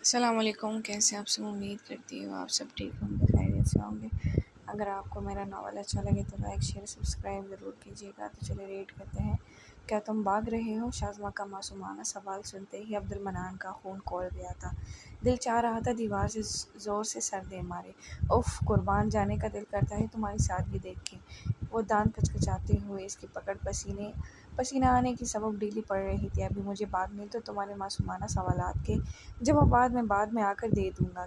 السلام علیکم، کیسے آپ سب؟ امید کرتی ہوں آپ سب ٹھیک ہوں گے، خیریت سے ہوں گے۔ اگر آپ کو میرا ناول اچھا لگے تو لائک شیئر سبسکرائب ضرور کیجیے گا۔ تو چلے ریڈ کرتے ہیں۔ کیا تم بھاگ رہے ہو؟ شازمہ کا معصومانہ سوال سنتے ہی عبد المنان کا خون کھول گیا تھا۔ دل چاہ رہا تھا دیوار سے زور سے سر دے مارے۔ اف، قربان جانے کا دل کرتا ہے تمہاری سادگی دیکھ کے۔ وہ دانت کچکچاتے ہوئے اس کی پکڑ پسینہ آنے کی سبب ڈھیلی پڑ رہی تھی۔ ابھی مجھے بھاگنے دو، تمہارے معصومانہ سوالات کے جوابات میں بعد میں آ کر دے دوں گا،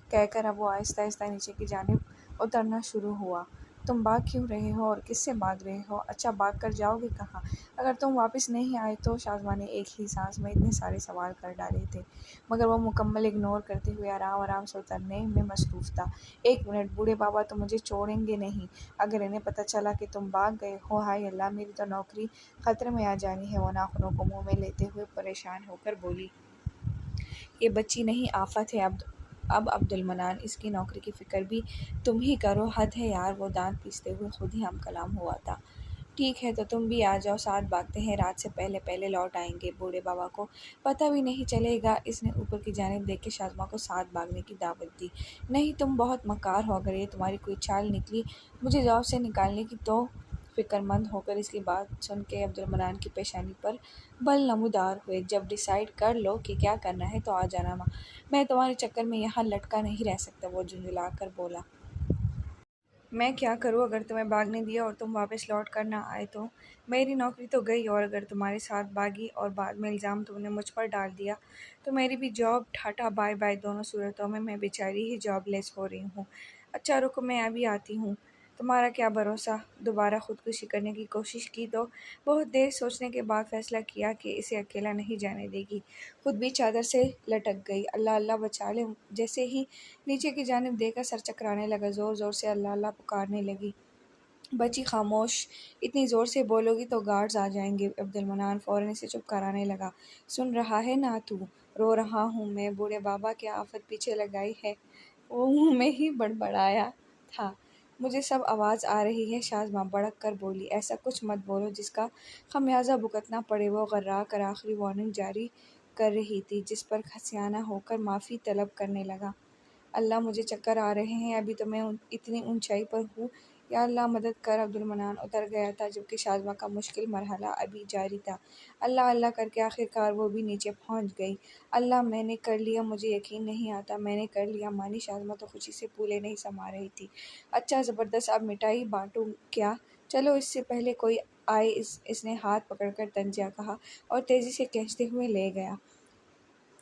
کہہ کر اب وہ آہستہ آہستہ نیچے کی جانب اترنا شروع ہوا۔ تم بھاگ کیوں رہے ہو اور کس سے بھاگ رہے ہو؟ اچھا، بھاگ کر جاؤ گے کہاں اگر تم واپس نہیں آئے تو؟ شازمہ نے ایک ہی سانس میں اتنے سارے سوال کر ڈالے تھے مگر وہ مکمل اگنور کرتے ہوئے آرام آرام سے اترنے میں مصروف تھا۔ ایک منٹ، بوڑھے بابا تو مجھے چھوڑیں گے نہیں اگر انہیں پتہ چلا کہ تم بھاگ گئے ہو۔ ہائے اللہ، میری تو نوکری خطرے میں آ جانی ہے۔ وہ ناخنوں کو منہ میں لیتے ہوئے پریشان ہو کر بولی۔ یہ بچی نہیں، آفت ہے۔ اب عبد المنان، اس کی نوکری کی فکر بھی تم ہی کرو۔ حد ہے یار، وہ دانت پیستے ہوئے خود ہی ہم کلام ہوا تھا۔ ٹھیک ہے تو تم بھی آ جاؤ، ساتھ بھاگتے ہیں، رات سے پہلے لوٹ آئیں گے۔ بوڑھے بابا کو پتہ بھی نہیں چلے گا۔ اس نے اوپر کی جانب دیکھ کے شازمہ کو ساتھ بھاگنے کی دعوت دی۔ نہیں، تم بہت مکار ہو، اگر یہ تمہاری کوئی چال نکلی مجھے جاب سے نکالنے کی تو؟ فکر مند ہو کر اس کی بات سن کے عبد المنان کی پیشانی پر بل نمودار ہوئے۔ جب ڈیسائیڈ کر لو کہ کیا کرنا ہے تو آ جانا، میں تمہارے چکر میں یہاں لٹکا نہیں رہ سکتا۔ وہ جھنجھلا کر بولا۔ میں کیا کروں اگر تمہیں بھاگنے دیا اور تم واپس لوٹ کر نہ آئے تو؟ میری نوکری تو گئی، اور اگر تمہارے ساتھ بھاگی اور بعد میں الزام تم نے مجھ پر ڈال دیا تو میری بھی جاب ٹاٹا بائے بائے۔ دونوں صورتوں میں میں بیچاری ہی جاب لیس ہو رہی ہوں۔ اچھا رکو، میں ابھی آتی ہوں۔ تمہارا کیا بھروسہ؟ دوبارہ خودکشی کرنے کی کوشش کی تو؟ بہت دیر سوچنے کے بعد فیصلہ کیا کہ اسے اکیلا نہیں جانے دے گی۔ خود بھی چادر سے لٹک گئی۔ اللہ اللہ بچا لے۔ جیسے ہی نیچے کی جانب دیکھ کر سر چکرانے لگا، زور زور سے اللہ اللہ پکارنے لگی۔ بچی خاموش، اتنی زور سے بولو گی تو گارڈز آ جائیں گے۔ عبد المنان فوراً اسے چپ کرانے لگا۔ سن رہا ہے نا تو؟ رو رہا ہوں میں۔ بوڑھے بابا کیا آفت پیچھے لگائی ہے؟ وہ منہ میں ہی بڑبڑایا تھا۔ مجھے سب آواز آ رہی ہے۔ شازمہ بڑک کر بولی۔ ایسا کچھ مت بولو جس کا خمیازہ بھگتنا پڑے۔ وہ غرا کر آخری وارننگ جاری کر رہی تھی، جس پر خسیانہ ہو کر معافی طلب کرنے لگا۔ اللہ، مجھے چکر آ رہے ہیں، ابھی تو میں اتنی اونچائی پر ہوں، یا اللہ مدد کر۔ عبد المنان اتر گیا تھا جبکہ شازمہ کا مشکل مرحلہ ابھی جاری تھا۔ اللہ اللہ کر کے آخرکار وہ بھی نیچے پہنچ گئی۔ اللہ، میں نے کر لیا، مجھے یقین نہیں آتا میں نے کر لیا مانی۔ شازمہ تو خوشی سے پھولے نہیں سما رہی تھی۔ اچھا زبردست، اب مٹھائی بانٹوں کیا؟ چلو اس سے پہلے کوئی آئے، اس نے ہاتھ پکڑ کر طنزیہ کہا اور تیزی سے کھینچتے ہوئے لے گیا۔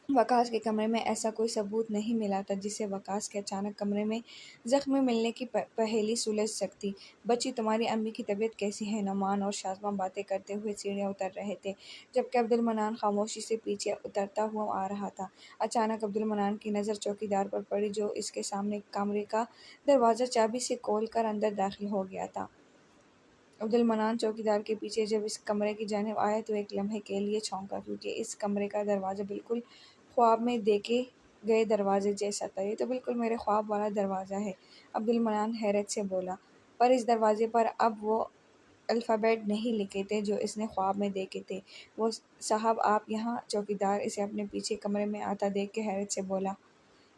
وقاص کے کمرے میں ایسا کوئی ثبوت نہیں ملا تھا جس سے وقاص کے اچانک کمرے میں زخمی ملنے کی پہیلی سلجھ سکتی۔ بچی، تمہاری امی کی طبیعت کیسی ہے؟ نعمان اور شازمہ باتیں کرتے ہوئے سیڑھیاں اتر رہے تھے جبکہ عبد المنان خاموشی سے پیچھے اترتا ہوا آ رہا تھا۔ اچانک عبد المنان کی نظر چوکیدار پر پڑی جو اس کے سامنے کمرے کا دروازہ چابی سے کھول کر اندر داخل ہو گیا تھا۔ عبد المنان چوکیدار کے پیچھے جب اس کمرے کی جانب آیا تو ایک لمحے کے لیے چونکا، کیونکہ اس کمرے کا دروازہ بالکل خواب میں دیکھے گئے دروازے جیسا تھا۔ یہ تو بالکل میرے خواب والا دروازہ ہے، عبد المنان حیرت سے بولا۔ پر اس دروازے پر اب وہ الفابیٹ نہیں لکھے تھے جو اس نے خواب میں دیکھے تھے۔ وہ صاحب آپ یہاں؟ چوکیدار اسے اپنے پیچھے کمرے میں آتا دیکھ کے حیرت سے بولا۔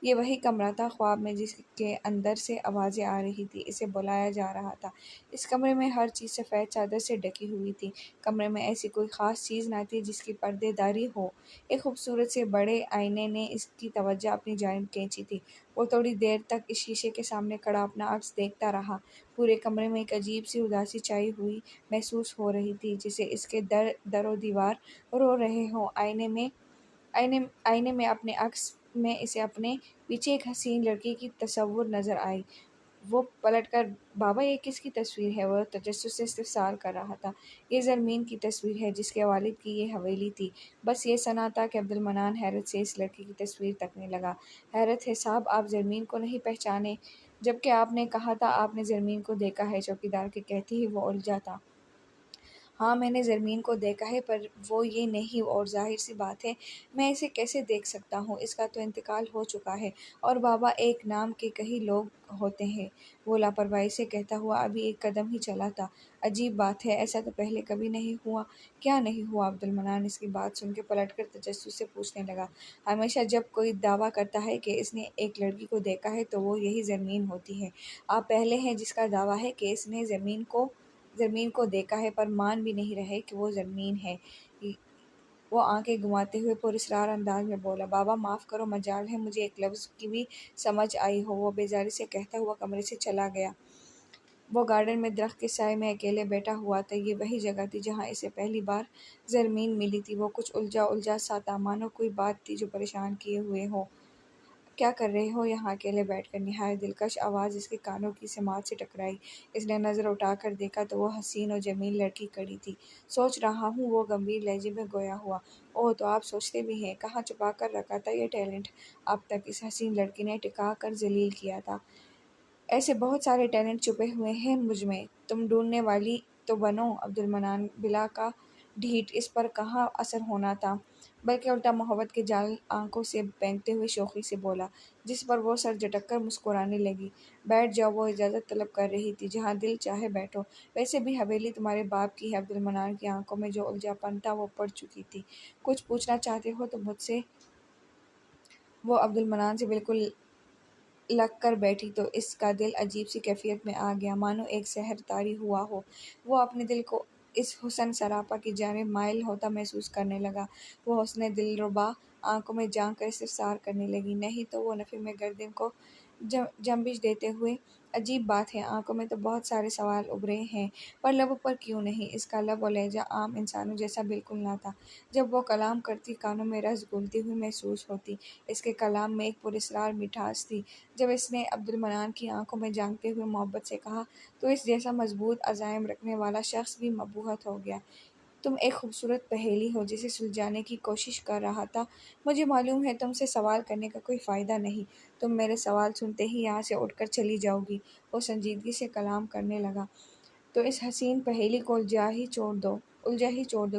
یہ وہی کمرہ تھا خواب میں جس کے اندر سے آوازیں آ رہی تھی، اسے بلایا جا رہا تھا۔ اس کمرے میں ہر چیز سفید چادر سے ڈھکی ہوئی تھی۔ کمرے میں ایسی کوئی خاص چیز نہ تھی جس کی پردے داری ہو۔ ایک خوبصورت سے بڑے آئینے نے اس کی توجہ اپنی جانب کھینچی تھی۔ وہ تھوڑی دیر تک اس شیشے کے سامنے کھڑا اپنا عکس دیکھتا رہا۔ پورے کمرے میں ایک عجیب سی اداسی چھائی ہوئی محسوس ہو رہی تھی، جیسے اس کے در و دیوار رو رہے ہوں۔ آئینے میں اپنے عکس میں اسے اپنے پیچھے ایک حسین لڑکی کی تصویر نظر آئی۔ وہ پلٹ کر بابا یہ کس کی تصویر ہے؟ وہ تجسس سے استفسار کر رہا تھا۔ یہ زرمین کی تصویر ہے جس کے والد کی یہ حویلی تھی۔ بس یہ سنا تھا کہ عبد المنان حیرت سے اس لڑکی کی تصویر تکنے لگا۔ حیرت ہے صاحب، آپ زرمین کو نہیں پہچانے؟ جبکہ آپ نے کہا تھا آپ نے زرمین کو دیکھا ہے، چوکیدار کے کہتے ہی وہ الجھا تھا۔ ہاں میں نے زرمین کو دیکھا ہے، پر وہ یہ نہیں، اور ظاہر سی بات ہے میں اسے کیسے دیکھ سکتا ہوں، اس کا تو انتقال ہو چکا ہے، اور بابا ایک نام کے کئی لوگ ہوتے ہیں، وہ لاپرواہی سے کہتا ہوا ابھی ایک قدم ہی چلا تھا۔ عجیب بات ہے، ایسا تو پہلے کبھی نہیں ہوا۔ کیا نہیں ہوا؟ عبدالمنان اس کی بات سن کے پلٹ کر تجسس سے پوچھنے لگا۔ ہمیشہ جب کوئی دعویٰ کرتا ہے کہ اس نے ایک لڑکی کو دیکھا ہے تو وہ یہی زرمین ہوتی ہے۔ آپ پہلے ہیں جس کا دعویٰ ہے کہ اس نے زرمین کو دیکھا ہے، پر مان بھی نہیں رہے کہ وہ زرمین ہے۔ وہ آنکھیں گھماتے ہوئے پراسرار انداز میں بولا، بابا معاف کرو، مجال ہے مجھے ایک لفظ کی بھی سمجھ آئی ہو۔ وہ بیزاری سے کہتا ہوا کمرے سے چلا گیا۔ وہ گارڈن میں درخت کے سائے میں اکیلے بیٹھا ہوا تھا۔ یہ وہی جگہ تھی جہاں اسے پہلی بار زرمین ملی تھی۔ وہ کچھ الجھا سا تھا، مانو کوئی بات تھی جو پریشان کیے ہوئے ہو۔ کیا کر رہے ہو یہاں اکیلے بیٹھ کر؟ نہایت دلکش آواز اس کے کانوں کی سماعت سے ٹکرائی۔ اس نے نظر اٹھا کر دیکھا تو وہ حسین و جمیل لڑکی کھڑی تھی۔ سوچ رہا ہوں، وہ گمبھیر لہجے میں گویا ہوا۔ اوہ، تو آپ سوچتے بھی ہیں؟ کہاں چھپا کر رکھا تھا یہ ٹیلنٹ اب تک؟ اس حسین لڑکی نے ٹھکا کر ذلیل کیا تھا۔ ایسے بہت سارے ٹیلنٹ چھپے ہوئے ہیں مجھ میں، تم ڈھونڈنے والی تو بنو۔ عبدالمنان بلا کا ڈھیٹ اس پر کہاں اثر ہونا تھا، بلکہ الٹا محبت کے جال آنکھوں سے بینکتے ہوئے شوخی سے بولا، جس پر وہ سر جھٹک کر مسکرانے لگی۔ بیٹھ جاؤ، وہ اجازت طلب کر رہی تھی، جہاں دل چاہے بیٹھو۔ ویسے بھی حویلی تمہارے باپ کی ہے۔ عبدالمنان کی آنکھوں میں جو الجھا پن تھا وہ پڑ چکی تھی۔ کچھ پوچھنا چاہتے ہو تو مجھ سے؟ وہ عبدالمنان سے بالکل لگ کر بیٹھی تو اس کا دل عجیب سی کیفیت میں آ گیا، مانو ایک سحر طاری ہوا ہو۔ وہ اپنے دل کو اس حسن سراپا کی جانب مائل ہوتا محسوس کرنے لگا۔ وہ حسن دلربا آنکھوں میں جھانک کر استفسار کرنے لگی، نہیں تو؟ وہ نفی میں گردن کو جنبش دیتے ہوئے، عجیب بات ہے، آنکھوں میں تو بہت سارے سوال ابھرے ہیں، پر لبوں پر کیوں نہیں؟ اس کا لب و لہجہ عام انسانوں جیسا بالکل نہ تھا۔ جب وہ کلام کرتی کانوں میں رس گھلتی ہوئی محسوس ہوتی۔ اس کے کلام میں ایک پراسرار مٹھاس تھی۔ جب اس نے عبدالمنان کی آنکھوں میں جھانکتے ہوئے محبت سے کہا تو اس جیسا مضبوط عزائم رکھنے والا شخص بھی مبہوت ہو گیا۔ تم ایک خوبصورت پہیلی ہو جسے سلجھانے کی کوشش کر رہا تھا۔ مجھے معلوم ہے تم سے سوال کرنے کا کوئی فائدہ نہیں، تم میرے سوال سنتے ہی یہاں سے اٹھ کر چلی جاؤ گی۔ وہ سنجیدگی سے کلام کرنے لگا، تو اس حسین پہیلی کو الجھا ہی چھوڑ دو،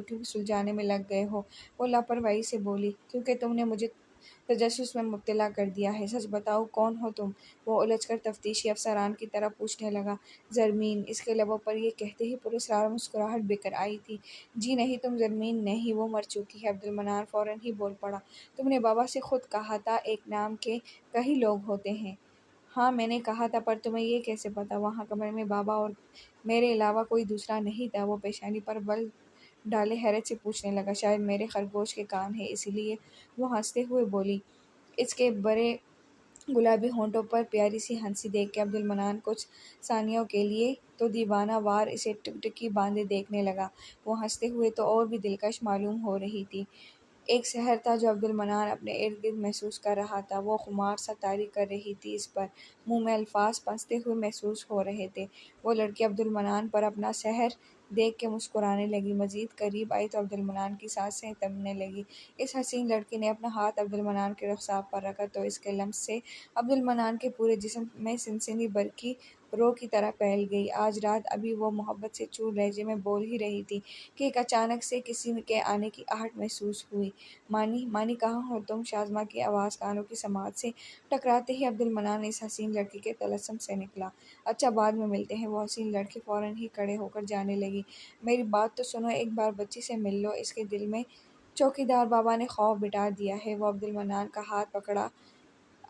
کیونکہ سلجھانے میں لگ گئے ہو۔ وہ لاپرواہی سے بولی، کیونکہ تم نے مجھے تجسس میں مبتلا کر دیا ہے۔ سچ بتاؤ، کون ہو تم؟ وہ الجھ کر تفتیشی افسران کی طرح پوچھنے لگا۔ زرمین، اس کے لبوں پر یہ کہتے ہی پراسرار مسکراہٹ بکھر آئی تھی۔ جی نہیں، تم زرمین نہیں، وہ مر چکی ہے۔ عبدالمنان فوراً ہی بول پڑا، تم نے بابا سے خود کہا تھا ایک نام کے کئی لوگ ہوتے ہیں۔ ہاں میں نے کہا تھا، پر تمہیں یہ کیسے پتا؟ وہاں کمرے میں بابا اور میرے علاوہ کوئی دوسرا نہیں تھا؟ وہ پیشانی پر بل ڈالے حیرت سے پوچھنے لگا، شاید میرے خرگوش کے کان ہیں اسی لیے؟ وہ ہنستے ہوئے بولی۔ اس کے بڑے گلابی ہونٹوں پر پیاری سی ہنسی دیکھ کے عبدالمنان کچھ ثانیوں کے لیے تو دیوانہ وار اسے ٹکٹکی باندھے دیکھنے لگا۔ وہ ہنستے ہوئے تو اور بھی دلکش معلوم ہو رہی تھی۔ ایک سحر تھا جو عبدالمنان اپنے ارد گرد محسوس کر رہا تھا۔ وہ خمار سا طاری کر رہی تھی اس پر، منہ میں الفاظ پنستے ہوئے محسوس ہو رہے تھے۔ وہ لڑکی عبدالمنان پر اپنا سحر دیکھ کے مسکرانے لگی۔ مزید قریب آئی تو عبدالمنان کی سانسیں تھمنے لگیں۔ اس حسین لڑکی نے اپنا ہاتھ عبدالمنان کے رخسار پر رکھا تو اس کے لمس سے عبدالمنان کے پورے جسم میں سنسنی برقی رو کی طرح پھیل گئی۔ آج رات ابھی وہ محبت سے چور لہجے میں بول ہی رہی تھی کہ ایک اچانک سے کسی کے آنے کی آہٹ محسوس ہوئی۔ مانی کہاں ہو تم؟ شازمہ کی آواز کانوں کی سماعت سے ٹکراتے ہی عبدالمنان اس حسین لڑکی کے طلسم سے نکلا۔ اچھا، بعد میں ملتے ہیں۔ وہ حسین لڑکی فوراً ہی کھڑے ہو کر جانے لگی۔ میری بات تو سنو، ایک بار بچی سے مل لو۔ اس کے دل میں چوکیدار بابا نے خوف بٹھا دیا ہے۔ وہ عبدالمنان کا ہاتھ پکڑا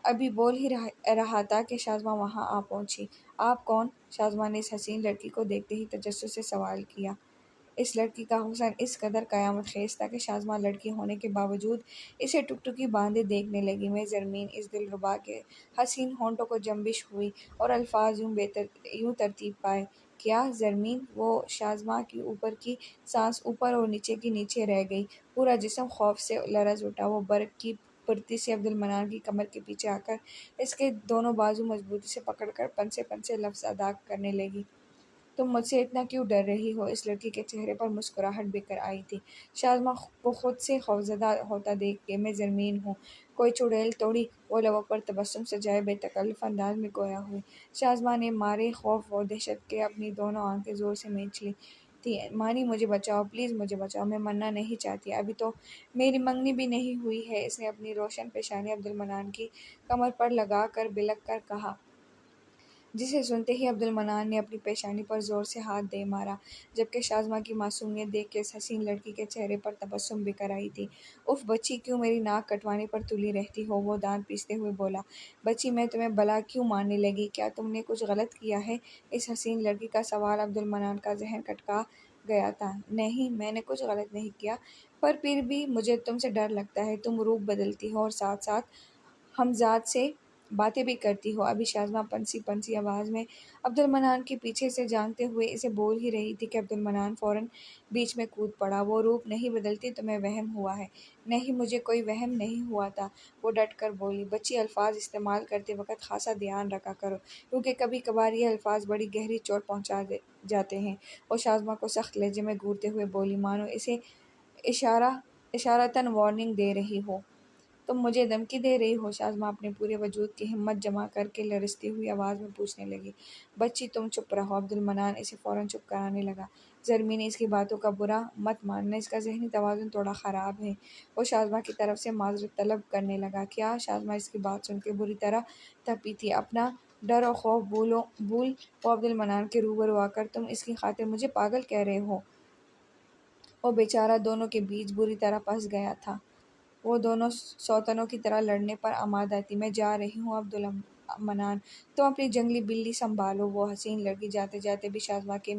ابھی بول ہی رہا تھا کہ شازمہ وہاں آ پہنچی۔ آپ کون؟ شازمہ نے اس حسین لڑکی کو دیکھتے ہی تجسس سے سوال کیا۔ اس لڑکی کا حسن اس قدر قیامت خیز تھا کہ شازمہ لڑکی ہونے کے باوجود اسے ٹکٹکی باندھے دیکھنے لگی۔ میں زرمین، اس دلربا کے حسین ہونٹوں کو جنبش ہوئی اور الفاظ یوں ترتیب پائے، کیا زرمین؟ وہ شازمہ کی اوپر کی سانس اوپر اور نیچے کی نیچے رہ گئی، پورا جسم خوف سے لرز اٹھا۔ وہ برق کی پھرتی سے عبدالمنان کی کمر کے پیچھے آ کر اس کے دونوں بازو مضبوطی سے پکڑ کر پنسے پنسے لفظ ادا کرنے لگی۔ تم مجھ سے اتنا کیوں ڈر رہی ہو؟ اس لڑکی کے چہرے پر مسکراہٹ بکھر آئی تھی۔ شازمہ کو خود سے خوفزدہ ہوتا دیکھ کے، میں زرمین ہوں، کوئی چڑیل توڑی؟ وہ لبوں پر تبسم سجائے بے تکلف انداز میں گویا ہوئی۔ شازمہ نے مارے خوف و دہشت کے اپنی دونوں آنکھیں زور سے مینچ لیں۔ تھی، مانی مجھے بچاؤ، پلیز مجھے بچاؤ، میں مرنا نہیں چاہتی، ابھی تو میری منگنی بھی نہیں ہوئی ہے۔ اس نے اپنی روشن پیشانی عبدالمنان کی کمر پر لگا کر بلک کر کہا، جسے سنتے ہی عبدالمنان نے اپنی پیشانی پر زور سے ہاتھ دے مارا، جبکہ شازمہ کی معصومیت دیکھ کے اس حسین لڑکی کے چہرے پر تبسم بکھر آئی تھی۔ اف بچی، کیوں میری ناک کٹوانے پر تلی رہتی ہو؟ وہ دانت پیستے ہوئے بولا۔ بچی، میں تمہیں بلا کیوں مارنے لگی؟ کیا تم نے کچھ غلط کیا ہے؟ اس حسین لڑکی کا سوال عبدالمنان کا ذہن کھٹکا گیا تھا۔ نہیں، میں نے کچھ غلط نہیں کیا، پر پھر بھی مجھے تم سے ڈر لگتا ہے، تم روپ بدلتی ہو اور ساتھ ساتھ ہمزاد سے باتیں بھی کرتی ہو۔ ابھی شازمہ پنسی پنسی آواز میں عبدالمنان کے پیچھے سے جانتے ہوئے اسے بول ہی رہی تھی کہ عبدالمنان فوراً بیچ میں کود پڑا۔ وہ روپ نہیں بدلتی، تمہیں وہم ہوا ہے۔ نہیں، مجھے کوئی وہم نہیں ہوا تھا، وہ ڈٹ کر بولی۔ بچی، الفاظ استعمال کرتے وقت خاصا دھیان رکھا کرو، کیونکہ کبھی کبھار یہ الفاظ بڑی گہری چوٹ پہنچا جاتے ہیں۔ وہ شازمہ کو سخت لہجے میں گھورتے ہوئے بولی، مانو اسے اشارتاً وارننگ دے رہی ہو۔ تم مجھے دھمکی دے رہی ہو؟ شازمہ اپنے پورے وجود کی ہمت جمع کر کے لرزتی ہوئی آواز میں پوچھنے لگی۔ بچی، تم چپ رہو۔ عبدالمنان اسے فوراً چپ کرانے لگا۔ زرمین، اس کی باتوں کا برا مت ماننا، اس کا ذہنی توازن تھوڑا خراب ہے۔ وہ شازمہ کی طرف سے معذرت طلب کرنے لگا۔ کیا؟ شازمہ اس کی بات سن کے بری طرح تپی تھی۔ اپنا ڈر اور خوف بھول وہ عبدالمنان کے روبرو آ کر، تم اس کی خاطر مجھے پاگل کہہ رہے ہو؟ وہ بیچارہ دونوں کے بیچ بری طرح پھنس گیا تھا۔ وہ دونوں سوتنوں کی طرح لڑنے پر آمادہ تھی۔ میں جا رہی ہوں عبدالمنان، تم اپنی جنگلی بلی سنبھالو۔ وہ حسین لڑکی جاتے جاتے بھی شازمہ کے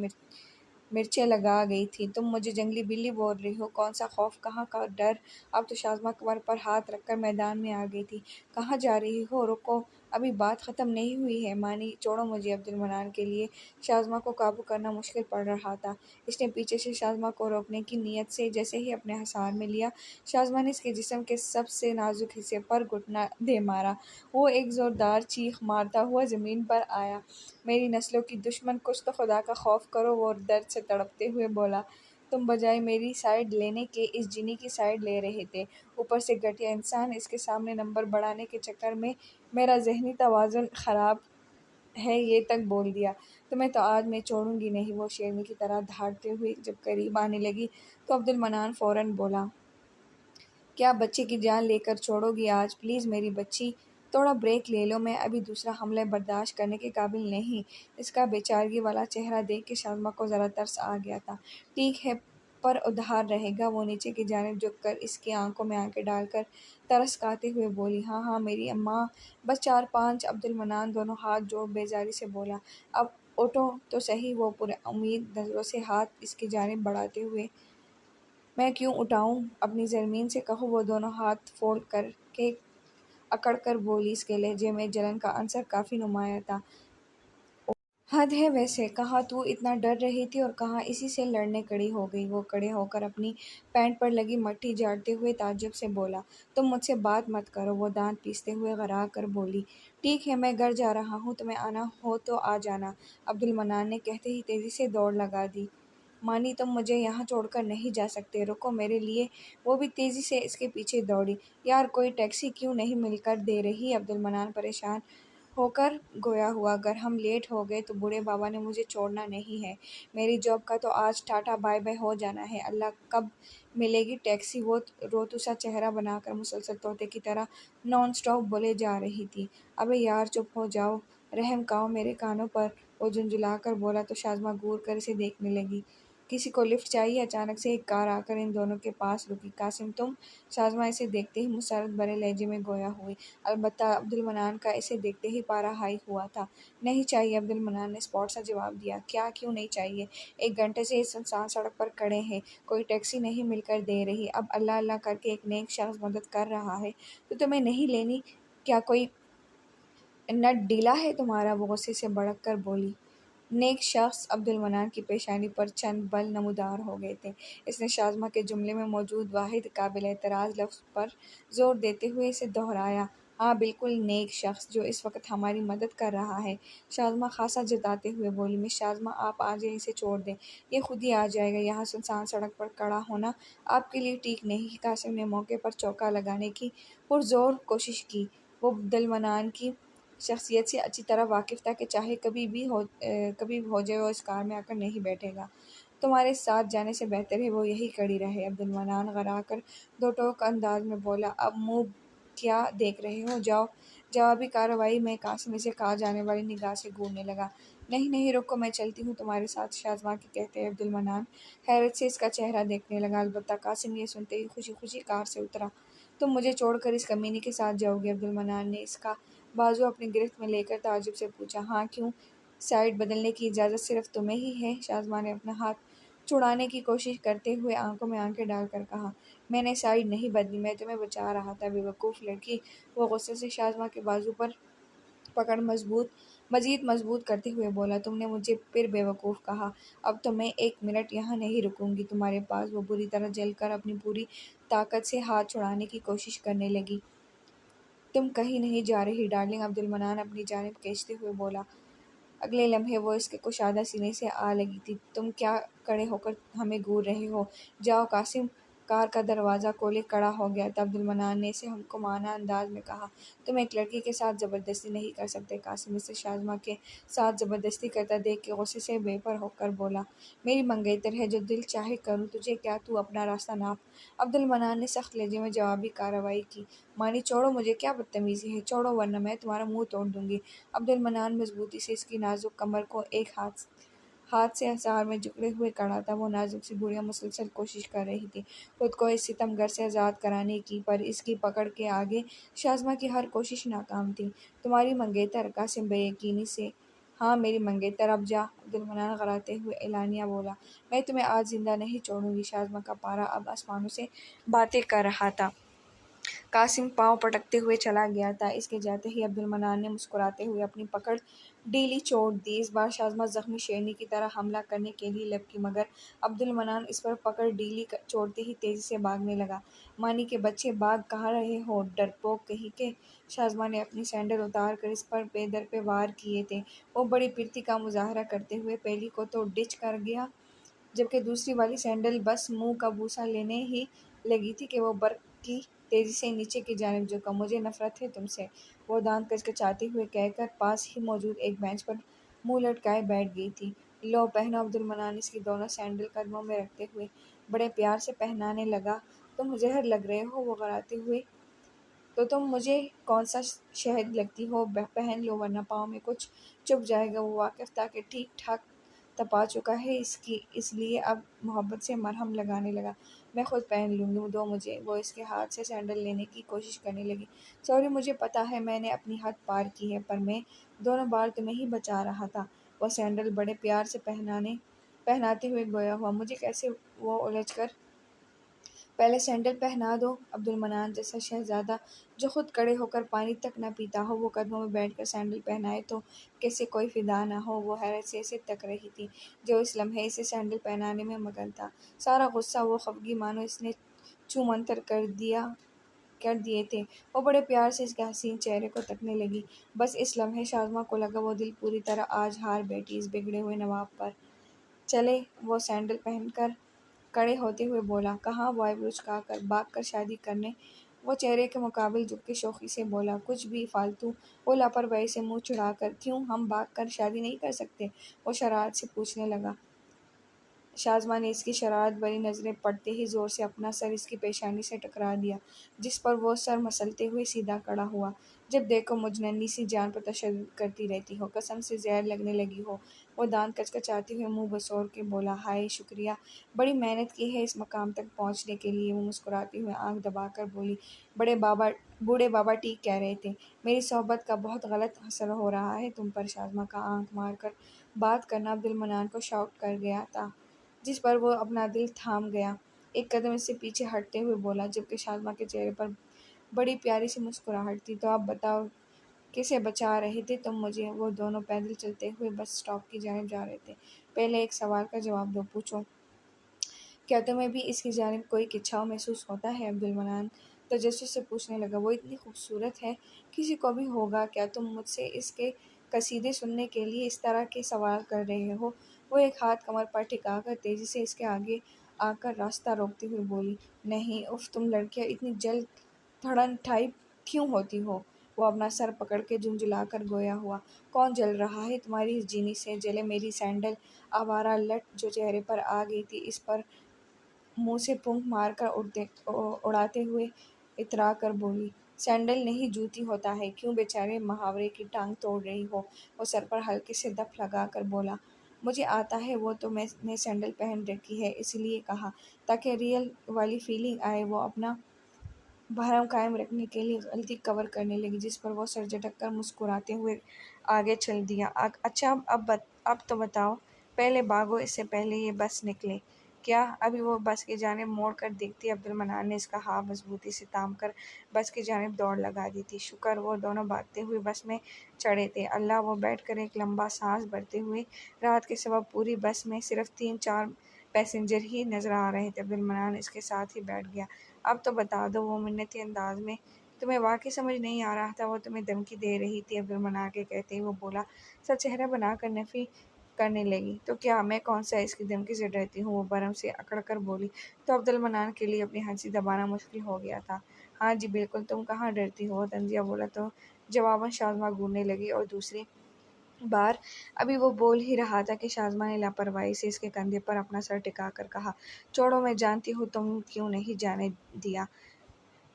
مرچیں لگا گئی تھی۔ تم مجھے جنگلی بلی بول رہی ہو؟ کون سا خوف، کہاں کا ڈر؟ اب تو شازمہ کمر پر ہاتھ رکھ کر میدان میں آ گئی تھی۔ کہاں جا رہی ہو؟ رکو، ابھی بات ختم نہیں ہوئی ہے۔ مانی، چھوڑو مجھے۔ عبدالمنان کے لیے شازمہ کو قابو کرنا مشکل پڑ رہا تھا۔ اس نے پیچھے سے شازمہ کو روکنے کی نیت سے جیسے ہی اپنے حصار میں لیا، شازمہ نے اس کے جسم کے سب سے نازک حصے پر گھٹنا دے مارا۔ وہ ایک زوردار چیخ مارتا ہوا زمین پر آیا۔ میری نسلوں کی دشمن، کچھ تو خدا کا خوف کرو، وہ درد سے تڑپتے ہوئے بولا۔ تم بجائے میری سائیڈ لینے کے اس جنی کی سائیڈ لے رہے تھے۔ اوپر سے گھٹیا انسان، اس کے سامنے نمبر بڑھانے کے چکر میں میرا ذہنی توازن خراب ہے، یہ تک بول دیا۔ تمہیں تو آج میں چھوڑوں گی نہیں۔ وہ شیرنی کی طرح دھاڑتے ہوئے جب قریب آنے لگی تو عبدالمنان فوراً بولا، کیا بچے کی جان لے کر چھوڑو گی آج؟ پلیز میری بچی، تھوڑا بریک لے لو، میں ابھی دوسرا حملہ برداشت کرنے کے قابل نہیں۔ اس کا بے چارگی والا چہرہ دیکھ کے شازمہ کو ذرا ترس آ گیا تھا۔ ٹھیک ہے، پر ادھار رہے گا؟ وہ نیچے کی جانب جھک کر اس کی آنکھوں میں آنکھیں ڈال کر ترس کھاتے ہوئے بولی۔ ہاں ہاں میری ماں، بس 4-5۔ عبدالمنان دونوں ہاتھ جوڑ بیزاری سے بولا۔ اب اٹھو تو صحیح۔ وہ پرے امید نظروں سے ہاتھ اس کی جانب بڑھاتے ہوئے، میں کیوں اٹھاؤں؟ اپنی زرمین سے کہو۔ وہ دونوں ہاتھ فولڈ کر کے اکڑ کر بولی۔ اس کے لہجے میں جلن کا عنصر کافی نمایاں تھا۔ حد ہے ویسے، کہاں تو اتنا ڈر رہی تھی اور کہاں اسی سے لڑنے کھڑی ہو گئی۔ وہ کھڑے ہو کر اپنی پینٹ پر لگی مٹی جھاڑتے ہوئے تعجب سے بولا۔ تم مجھ سے بات مت کرو۔ وہ دانت پیستے ہوئے گھرا کر بولی۔ ٹھیک ہے، میں گھر جا رہا ہوں، تمہیں آنا ہو تو آ جانا، عبدالمنان نے کہتے ہی تیزی سے دوڑ لگا دی۔ مانی، تم مجھے یہاں چھوڑ کر نہیں جا سکتے، رکو میرے لیے۔ وہ بھی تیزی سے اس کے پیچھے دوڑی۔ یار، کوئی ٹیکسی کیوں نہیں مل کر دے رہی؟ عبدالمنان پریشان ہو کر گویا ہوا، اگر ہم لیٹ ہو گئے تو بوڑھے بابا نے مجھے چھوڑنا نہیں ہے۔ میری جاب کا تو آج ٹاٹا بائی بائی ہو جانا ہے۔ اللہ، کب ملے گی ٹیکسی؟ وہ روتو سا چہرہ بنا کر مسلسل طوطے کی طرح نان اسٹاپ بولے جا رہی تھی۔ ابے یار، چپ ہو جاؤ، رحم کھاؤ میرے کانوں پر، وہ جھنجھلا کر بولا تو شازمہ گھور کر اسے دیکھنے لگی۔ کسی کو لفٹ چاہیے؟ اچانک سے ایک کار آ کر ان دونوں کے پاس رکی۔ قاسم، تم؟ شازمہ اسے دیکھتے ہی مسرت بھرے لہجے میں گویا ہوئی۔ البتہ عبدالمنان کا اسے دیکھتے ہی پارا ہائی ہوا تھا۔ نہیں چاہیے، عبدالمنان نے اسپاٹ سا جواب دیا۔ کیا کیوں نہیں چاہیے؟ 1 گھنٹے سے اس سنسان سڑک پر کھڑے ہیں، کوئی ٹیکسی نہیں مل کر دے رہی، اب اللہ اللہ کر کے ایک نیک شخص مدد کر رہا ہے تو تمہیں نہیں لینی؟ کیا کوئی نٹ ڈھیلا ہے تمہارا؟ وہ غصے سے بھڑک کر بولی۔ نیک شخص؟ عبدالمنان کی پیشانی پر چند بل نمودار ہو گئے تھے۔ اس نے شازمہ کے جملے میں موجود واحد قابل اعتراض لفظ پر زور دیتے ہوئے اسے دہرایا۔ ہاں بالکل، نیک شخص جو اس وقت ہماری مدد کر رہا ہے۔ شازمہ خاصا جتاتے ہوئے بولی۔ مس شازمہ، آپ آ جائیں، اسے چھوڑ دیں، یہ خود ہی آ جائے گا۔ یہاں سنسان سڑک پر کھڑا ہونا آپ کے لیے ٹھیک نہیں۔ قاسم نے موقع پر چوکا لگانے کی پرزور کوشش کی۔ وہ عبدالمنان کی شخصیت سے اچھی طرح واقف تھا کہ چاہے کبھی بھی ہو جائے وہ اس کار میں آ کر نہیں بیٹھے گا۔ تمہارے ساتھ جانے سے بہتر ہے وہ یہی کڑی رہے۔ عبدالمنان غرا کر دو ٹوک انداز میں بولا، اب منہ کیا دیکھ رہے ہو، جاؤ۔ جوابی کارروائی میں قاسم اسے کہا جانے والی نگاہ سے گھورنے لگا۔ نہیں نہیں رکو، میں چلتی ہوں تمہارے ساتھ شازمہ کے کہتے عبدالمنان حیرت سے اس کا چہرہ دیکھنے لگا۔ البتہ قاسم یہ سنتے ہی خوشی خوشی کار سے اترا۔ تم مجھے چھوڑ کر اس کمینی کے ساتھ جاؤ گے؟ عبدالمنان نے اس کا بازو اپنی گرفت میں لے کر تعجب سے پوچھا۔ ہاں کیوں؟ سائیڈ بدلنے کی اجازت صرف تمہیں ہی ہے؟ شازمہ نے اپنا ہاتھ چھڑانے کی کوشش کرتے ہوئے آنکھوں میں آنکھیں ڈال کر کہا۔ میں نے سائیڈ نہیں بدلی، میں تمہیں بچا رہا تھا بے وقوف لڑکی۔ وہ غصے سے شازمہ کے بازو پر پکڑ مزید مضبوط کرتے ہوئے بولا، تم نے مجھے پھر بے وقوف کہا۔ اب تو میں ایک منٹ یہاں نہیں رکوں گی تمہارے پاس۔ وہ بری طرح جل کر اپنی پوری طاقت سے ہاتھ چھڑانے کی کوشش کرنے لگی۔ تم کہیں نہیں جا رہی ڈارلنگ، عبدالمنان اپنی جانب کھینچتے ہوئے بولا۔ اگلے لمحے وہ اس کے کشادہ سینے سے آ لگی تھی۔ تم کیا کھڑے ہو کر ہمیں گھور رہے ہو؟ جاؤ۔ قاسم کار کا دروازہ کھولے کھڑا ہو گیا تھا۔ عبدالمنان نے اسے حکمانہ انداز میں کہا، تم ایک لڑکی کے ساتھ زبردستی نہیں کر سکتے۔ قاسم اسے شازمہ کے ساتھ زبردستی کرتا دیکھ کے غصے سے بھیپر ہو کر بولا، میری منگیتر ہے، جو دل چاہے کروں، تجھے کیا، تو اپنا راستہ ناپ۔ عبدالمنان نے سخت لہجے میں جوابی کارروائی کی، مانی چھوڑو مجھے، کیا بدتمیزی ہے، چھوڑو ورنہ میں تمہارا منہ توڑ دوں گی۔ عبدالمنان مضبوطی سے اس کی نازک کمر کو ایک ہاتھ سے حصار میں جکڑے ہوئے کھڑا تھا۔ وہ نازک سی گڑیا مسلسل کوشش کر رہی تھی خود کو اس ستم گر سے آزاد کرانے کی، پر اس کی پکڑ کے آگے شازمہ کی ہر کوشش ناکام تھی۔ تمہاری منگیتر؟ قاسم بے یقینی سے، ہاں میری منگیتر، اب جا۔ عبدالمنان غراتے ہوئے اعلانیہ بولا، میں تمہیں آج زندہ نہیں چھوڑوں گی۔ شازمہ کا پارا اب آسمانوں سے باتیں کر رہا تھا۔ قاسم پاؤں پٹکتے ہوئے چلا گیا تھا۔ اس کے جاتے ہی عبدالمنان نے مسکراتے ہوئے اپنی پکڑ ڈھیلی چھوڑ دی۔ اس بار شازمہ زخمی شیرنی کی طرح حملہ کرنے کے لیے لپکی، مگر عبدالمنان اس پر پکڑ ڈھیلی چھوڑتے ہی تیزی سے بھاگنے لگا۔ مانی کے بچے، بھاگ کہاں رہے ہو، ڈرپوک کہیں کے! شازمہ نے اپنی سینڈل اتار کر اس پر پے در پہ وار کیے تھے۔ وہ بڑی پھرتی کا مظاہرہ کرتے ہوئے پہلی کو تو ڈچ کر گیا، جبکہ دوسری والی سینڈل بس منہ کا بوسہ لینے ہی لگی تھی کہ وہ برق کی تیزی سے نیچے کی جانب جھکا۔ مجھے نفرت ہے تم سے، وہ دانت کچکچاتے ہوئے کہہ کر پاس ہی موجود ایک بینچ پر منہ لٹکائے بیٹھ گئی تھی۔ لو پہنو۔ عبدالمنان اس کی دونوں سینڈل قدموں میں رکھتے ہوئے بڑے پیار سے پہنانے لگا۔ تم زہر لگ رہے ہو، وہ غراتے ہوئے، تو تم مجھے کون سا شہد لگتی ہو، پہن لو ورنہ پاؤں میں کچھ چبھ جائے گا۔ وہ واقف تھا کہ ٹھیک ٹھاک تپا چکا ہے اس لیے اب محبت سے مرہم لگانے لگا۔ میں خود پہن لوں گی، دو مجھے۔ وہ اس کے ہاتھ سے سینڈل لینے کی کوشش کرنے لگی۔ سوری، مجھے پتہ ہے میں نے اپنی حد پار کی ہے، پر میں دونوں بار تمہیں ہی بچا رہا تھا۔ وہ سینڈل بڑے پیار سے پہناتے ہوئے گویا ہوا، مجھے کیسے؟ وہ الجھ کر، پہلے سینڈل پہنا دو۔ عبدالمنان جیسا شہزادہ جو خود کھڑے ہو کر پانی تک نہ پیتا ہو، وہ قدموں میں بیٹھ کر سینڈل پہنائے تو کیسے کوئی فدا نہ ہو۔ وہ حیرت سے اسے تک رہی تھی جو اس لمحے اسے سینڈل پہنانے میں مگن تھا۔ سارا غصہ وہ خفگی مانو اس نے چھومنتر کر دیے تھے۔ وہ بڑے پیار سے اس کے حسین چہرے کو تکنے لگی۔ بس اس لمحے شازمہ کو لگا وہ دل پوری طرح آج ہار بیٹھی اس بگڑے ہوئے نواب پر۔ چلے، وہ سینڈل پہن کر کھڑے ہوتے ہوئے بولا۔ کہاں؟ وہ آئیبرو جھکا کر، بھاگ کر شادی کرنے؟ وہ چہرے کے مقابل جھک کے شوخی سے بولا۔ کچھ بھی فالتو! وہ لاپرواہی سے منہ چھڑا کر، کیوں، ہم بھاگ کر شادی نہیں کر سکتے؟ وہ شرارت سے پوچھنے لگا۔ شازمہ نے اس کی شرارت بھری نظریں پڑتے ہی زور سے اپنا سر اس کی پیشانی سے ٹکرا دیا، جس پر وہ سر مسلتے ہوئے سیدھا کھڑا ہوا۔ جب دیکھو مجھ ننھی سی جان پر تشدد کرتی رہتی ہو، قسم سے زہر لگنے لگی ہو۔ وہ دانت کچکچاتے ہوئے منہ بسور کے بولا۔ ہائے شکریہ، بڑی محنت کی ہے اس مقام تک پہنچنے کے لیے۔ وہ مسکراتے ہوئے آنکھ دبا کر بولی، بوڑھے بابا ٹھیک کہہ رہے تھے، میری صحبت کا بہت غلط اثر ہو رہا ہے تم پر۔ شازمہ کا آنکھ مار کر بات کرنا عبدالمنان کو شاک کر گیا تھا، جس پر وہ اپنا دل تھام گیا۔ ایک قدم اس سے پیچھے ہٹتے ہوئے بولا، جبکہ شازمہ کے چہرے پر بڑی پیاری سی مسکراہٹ تھی، تو اب بتاؤ کیسے بچا رہے تھے تم مجھے؟ وہ دونوں پیدل چلتے ہوئے بس اسٹاپ کی جانب جا رہے تھے۔ پہلے ایک سوال کا جواب دو، پوچھو، کیا تمہیں بھی اس کی جانب کوئی کھنچاؤ محسوس ہوتا ہے؟ عبدالمنان تجسس سے پوچھنے لگا۔ وہ اتنی خوبصورت ہے، کسی کو بھی ہوگا۔ کیا تم مجھ سے اس کے قصیدے سننے کے لیے اس طرح کے سوال کر رہے ہو؟ وہ ایک ہاتھ کمر پر ٹھکا کر تیزی سے اس کے آگے آ کر راستہ روکتے ہوئے بولی۔ نہیں، اف، تم لڑکیاں اتنی جلد دھڑن ٹائپ کیوں ہوتی ہو؟ وہ اپنا سر پکڑ کے جھنجھلا کر گویا ہوا۔ کون جل رہا ہے تمہاری اس جینی سے؟ جلے میری سینڈل۔ آوارہ لٹ جو چہرے پر آ گئی تھی اس پر منہ سے پھونک مار کر اڑاتے ہوئے اترا کر بولی، سینڈل نہیں جوتی ہوتا ہے، کیوں بیچارے محاورے کی ٹانگ توڑ رہی ہو؟ وہ سر پر ہلکے سے دف لگا کر بولا، مجھے آتا ہے وہ تو میں نے سینڈل پہن رکھی ہے اس لیے کہا تاکہ ریئل والی فیلنگ آئے۔ وہ اپنا بھرم قائم رکھنے کے لیے غلطی کور کرنے لگی، جس پر وہ سر جھٹک کر مسکراتے ہوئے آگے چل دیا۔ اچھا اب تو بتاؤ، پہلے بھاگو اس سے پہلے یہ بس نکلے۔ کیا؟ ابھی وہ بس کی جانب موڑ کر دیکھتی عبدالمنان نے اس کا ہاتھ مضبوطی سے تھام کر بس کی جانب دوڑ لگا دی تھی۔ شکر وہ دونوں بھاگتے ہوئے بس میں چڑھے تھے۔ اللہ! وہ بیٹھ کر ایک لمبا سانس بھرتے ہوئے، رات کے سبب پوری بس میں صرف 3-4 پیسنجر ہی نظر آ رہے تھے۔ عبدالمنان اس کے ساتھ ہی بیٹھ گیا۔ اب تو بتا دو، وہ منتی انداز میں، تمہیں واقعی سمجھ نہیں آ رہا تھا وہ تمہیں دھمکی دے رہی تھی؟ عبدالمنان کے کہتے ہی وہ بولا، سر چہرہ بنا کر نفی کرنے لگی، تو کیا میں کون سا اس کی دھمکی سے ڈرتی ہوں؟ وہ برہم سے اکڑ کر بولی تو عبدالمنان کے لیے اپنی ہنسی دبانا مشکل ہو گیا تھا۔ ہاں جی بالکل، تم کہاں ڈرتی ہو؟ طنزیہ بولا تو جواباً شاذمہ گھورنے لگی اور دوسری بار ابھی وہ بول ہی رہا تھا کہ شاذمہ نے لاپرواہی سے اس کے کندھے پر اپنا سر ٹکا کر کہا، چھوڑو میں جانتی ہوں تم کیوں نہیں جانے دیا۔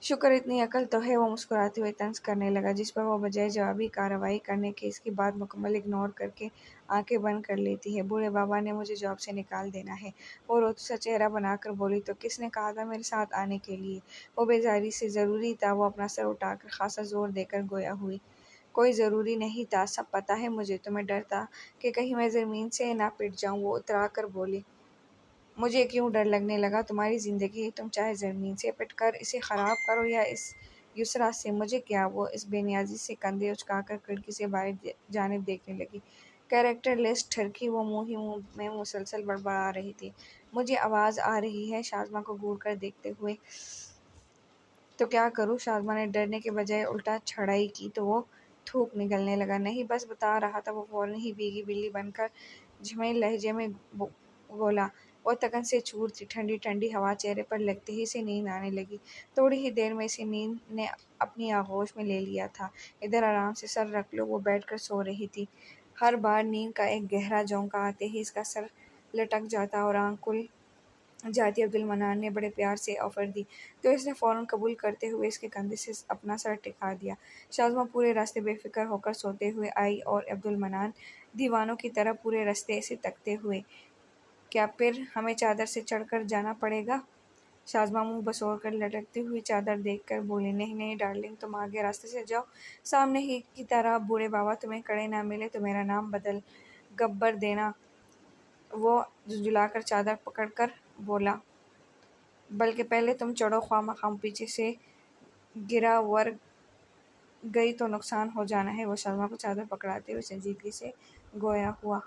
شکر اتنی عقل تو ہے۔ وہ مسکراتے ہوئے طنز کرنے لگا، جس پر وہ بجائے جوابی کارروائی کرنے کے اس کی بات مکمل اگنور کر کے آنکھیں بند کر لیتی ہے۔ بوڑھے بابا نے مجھے جاب سے نکال دینا ہے، وہ روتا سا چہرہ بنا کر بولی، تو کس نے کہا تھا میرے ساتھ آنے کے لیے؟ وہ بیزاری سے، ضروری تھا؟ وہ اپنا سر اٹھا کر خاصا زور دے کر گویا ہوئی، کوئی ضروری نہیں تھا، سب پتہ ہے مجھے، تمہیں ڈر تھا کہ کہیں میں زمین سے نہ پٹ جاؤں؟ وہ اترا کر بولی، مجھے کیوں ڈر لگنے لگا؟ تمہاری زندگی، تم چاہے زمین سے پٹ کر اسے خراب کرو یا اس یسریٰ سے، مجھے کیا؟ وہ اس بے نیازی سے کندھے اچکا کر کھڑکی سے باہر جانب دیکھنے لگی۔ کریکٹر لیس ٹھرکی وہ منہ ہی منہ میں مسلسل بڑبڑا رہی تھی، مجھے آواز آ رہی ہے؟ شاذمہ کو گھور کر دیکھتے ہوئے، تو کیا کروں؟ شاذمہ نے ڈرنے کے بجائے الٹا چھڑائی کی تو وہ تھوک نگلنے لگا۔ نہیں بس بتا رہا تھا، وہ فوراً ہی بھیگی بلی بن کر جھمنی لہجے میں بولا۔ وہ تکن سے چور تھی، ٹھنڈی ٹھنڈی ہوا چہرے پر لگتے ہی اسے نیند آنے لگی۔ تھوڑی ہی دیر میں اسے نیند نے اپنی آغوش میں لے لیا تھا۔ ادھر آرام سے سر رکھ لو۔ وہ بیٹھ کر سو رہی تھی۔ ہر بار نیند کا ایک گہرا جھونکا آتے ہی اس کا سر لٹک جاتا اور آنکھ کھل جاتی۔ عبدالمنان نے بڑے پیار سے آفر دی تو اس نے فوراً قبول کرتے ہوئے اس کے کندھے سے اپنا سر ٹکا دیا۔ شاذمہ پورے راستے بے فکر ہو کر سوتے ہوئے آئی اور عبدالمنان دیوانوں کی طرح پورے راستے اسے تکتے ہوئے، کیا پھر ہمیں چادر سے چڑھ کر جانا پڑے گا؟ شاذمہ منہ بسور کر لٹکتی ہوئی چادر دیکھ کر بولی، نہیں نہیں ڈارلنگ، تم آگے راستے سے جاؤ، سامنے ہی کی طرح بوڑھے بابا تمہیں کھڑے نہ ملے تو میرا نام بدل گبر دینا۔ وہ جھنجھلا کر چادر پکڑ کر بولا، بلکہ پہلے تم چڑھو، خواہ مخواہ پیچھے سے گرا ور گئی تو نقصان ہو جانا ہے۔ وہ شاذمہ کو چادر پکڑاتے ہوئے سنجیدگی سے گویا ہوا۔